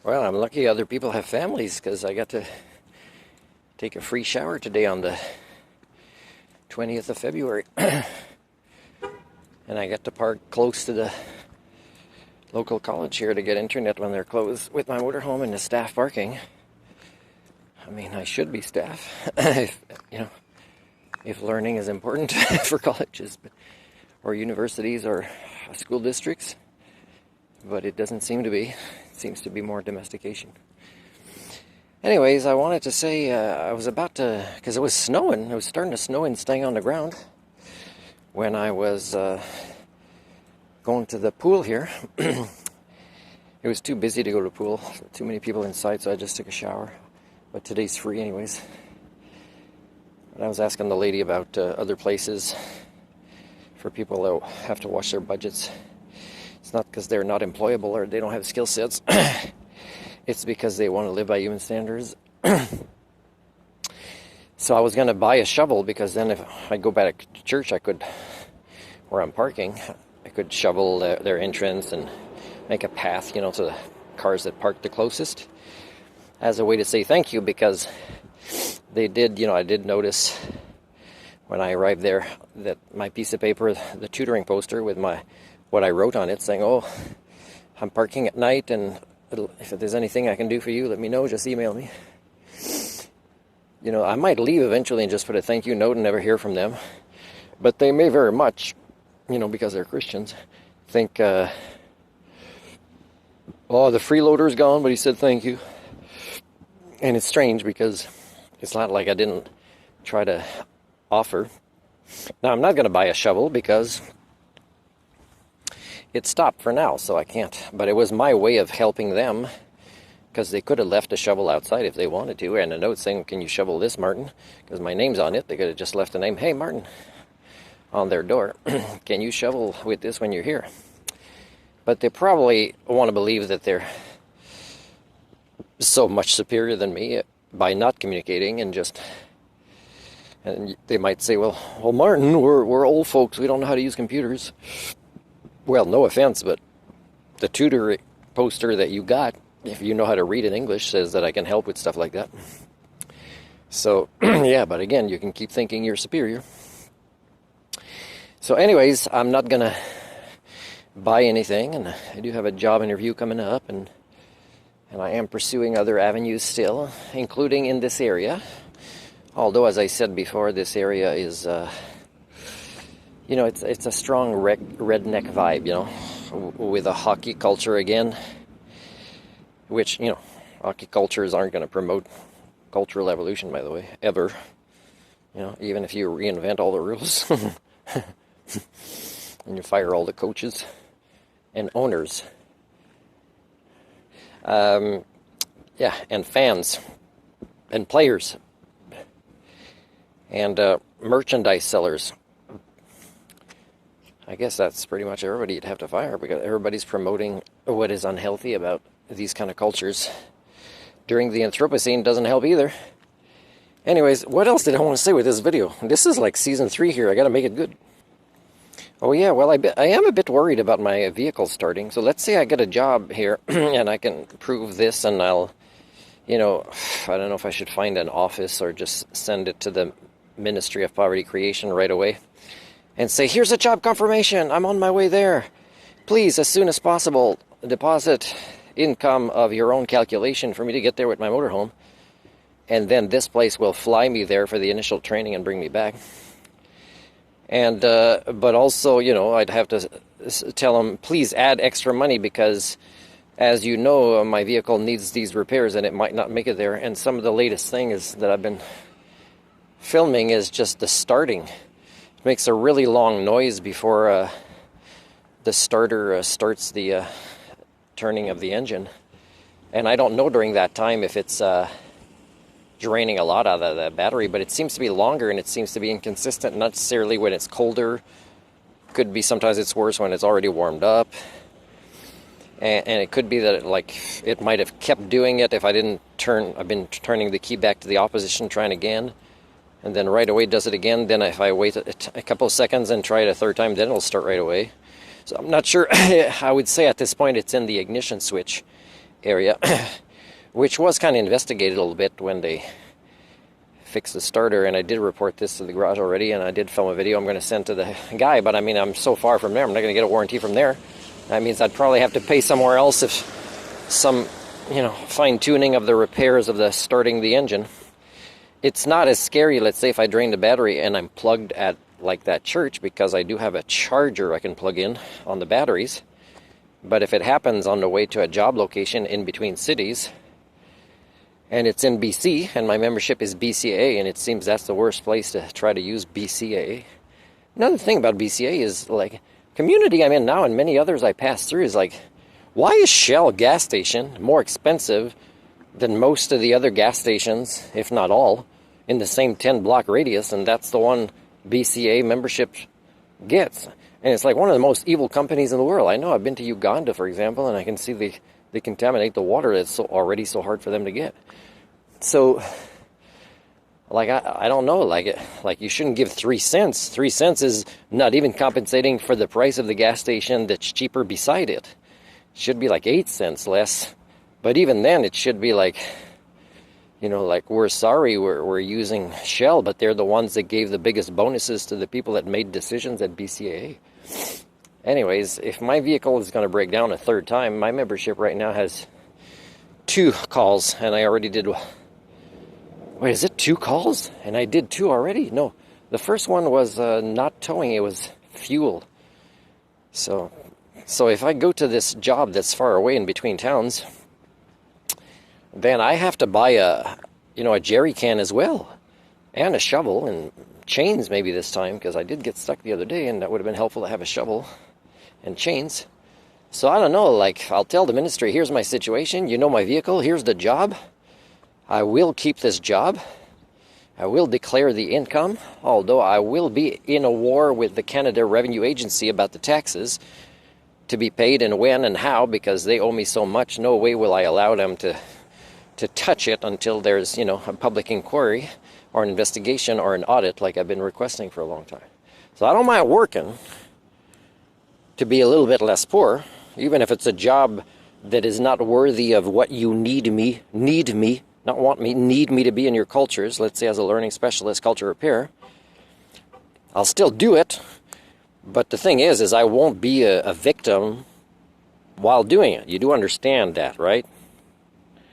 Well, I'm lucky other people have families because I got to take a free shower today on the 20th of February. And I got to park close to the local college here to get internet when they're closed with my motorhome in the staff parking. I mean, I should be staff, if learning is important for colleges or universities or school districts. But it doesn't seem to be. It seems to be more domestication. Anyways, I wanted to say I was about to, because it was snowing. It was starting to snow and staying on the ground when I was going to the pool here. It was too busy to go to the pool. Too many people inside, so I just took a shower. But today's free anyways. And I was asking the lady about other places for people that have to watch their budgets. It's not because they're not employable or they don't have skill sets. It's because they want to live by human standards. So I was going to buy a shovel because then if I go back to church, I could, where I'm parking, I could shovel their entrance and make a path, to the cars that park the closest as a way to say thank you, because they did, I did notice when I arrived there that my piece of paper, the tutoring poster with what I wrote on it saying, oh, I'm parking at night and if there's anything I can do for you, let me know, just email me. I might leave eventually and just put a thank you note and never hear from them. But they may very much, because they're Christians, think, oh, the freeloader's gone, but he said thank you. And it's strange because it's not like I didn't try to offer. Now, I'm not going to buy a shovel because it stopped for now, so I can't. But it was my way of helping them, because they could have left a shovel outside if they wanted to, and a note saying, can you shovel this, Martin? Because my name's on it. They could have just left a name, hey, Martin, on their door. Can you shovel with this when you're here? But they probably want to believe that they're so much superior than me by not communicating and they might say, well, Martin, we're old folks. We don't know how to use computers. Well, no offense, but the tutor poster that you got, if you know how to read in English, says that I can help with stuff like that. So, yeah, but again, you can keep thinking you're superior. So anyways, I'm not going to buy anything, and I do have a job interview coming up, and I am pursuing other avenues still, including in this area. Although, as I said before, this area is... it's a strong redneck vibe, with a hockey culture again, which, hockey cultures aren't going to promote cultural evolution, by the way, ever. Even if you reinvent all the rules and you fire all the coaches and owners. And fans and players and merchandise sellers. I guess that's pretty much everybody you'd have to fire, because everybody's promoting what is unhealthy about these kind of cultures. During the Anthropocene doesn't help either. Anyways, what else did I want to say with this video? This is like season 3 here. I got to make it good. Oh yeah, well, I am a bit worried about my vehicle starting. So let's say I get a job here and I can prove this, and I'll, I don't know if I should find an office or just send it to the Ministry of Poverty Creation right away and say, here's a job confirmation. I'm on my way there. Please, as soon as possible, deposit income of your own calculation for me to get there with my motorhome. And then this place will fly me there for the initial training and bring me back. And, but also, I'd have to tell them, please add extra money because, as you know, my vehicle needs these repairs and it might not make it there. And some of the latest thing is that I've been filming is just the starting. It makes a really long noise before the starter starts the turning of the engine. And I don't know during that time if it's draining a lot out of the battery, but it seems to be longer and it seems to be inconsistent, not necessarily when it's colder. Could be sometimes it's worse when it's already warmed up. And it could be that it might have kept doing it if I didn't turn. I've been turning the key back to the opposition, trying again. And then right away does it again. Then if I wait a couple of seconds and try it a third time, then it'll start right away. So I'm not sure. I would say at this point it's in the ignition switch. area, which was kind of investigated a little bit when they fixed the starter, and I did report this to the garage already, and I did film a video I'm going to send to the guy, but I mean, I'm so far from there, I'm not going to get a warranty from there. That means I'd probably have to pay somewhere else if some, fine-tuning of the repairs of the starting the engine. It's not as scary, let's say, if I drain the battery and I'm plugged at, like, that church, because I do have a charger I can plug in on the batteries. But if it happens on the way to a job location in between cities, and it's in BC, and my membership is BCA, and it seems that's the worst place to try to use BCA. Another thing about BCA is, like, community I'm in now and many others I pass through is like, why is Shell gas station more expensive than most of the other gas stations, if not all, in the same 10-block radius, and that's the one BCA membership gets? And it's like one of the most evil companies in the world. I know, I've been to Uganda, for example, and I can see they contaminate the water that's already so hard for them to get. So, like, I don't know, like you shouldn't give 3 cents. 3 cents is not even compensating for the price of the gas station that's cheaper beside it. It should be like 8 cents less. But even then, it should be like, like, we're sorry we're using Shell, but they're the ones that gave the biggest bonuses to the people that made decisions at BCAA. Anyways, if my vehicle is going to break down a third time, my membership right now has 2 calls, and I already did... Wait, is it 2 calls? And I did 2 already? No, the first one was not towing, it was fuel. So if I go to this job that's far away in between towns, then I have to buy a jerry can as well, and a shovel, and chains maybe this time, because I did get stuck the other day, and that would have been helpful to have a shovel and chains. So I don't know, like, I'll tell the ministry, here's my situation, my vehicle, here's the job. I will keep this job. I will declare the income, although I will be in a war with the Canada Revenue Agency about the taxes to be paid and when and how, because they owe me so much. No way will I allow them to touch it until there's, a public inquiry or an investigation or an audit like I've been requesting for a long time. So I don't mind working to be a little bit less poor, even if it's a job that is not worthy of what you need me, not want me, need me to be in your cultures, let's say as a learning specialist, culture repair. I'll still do it, but the thing is I won't be a victim while doing it. You do understand that, right?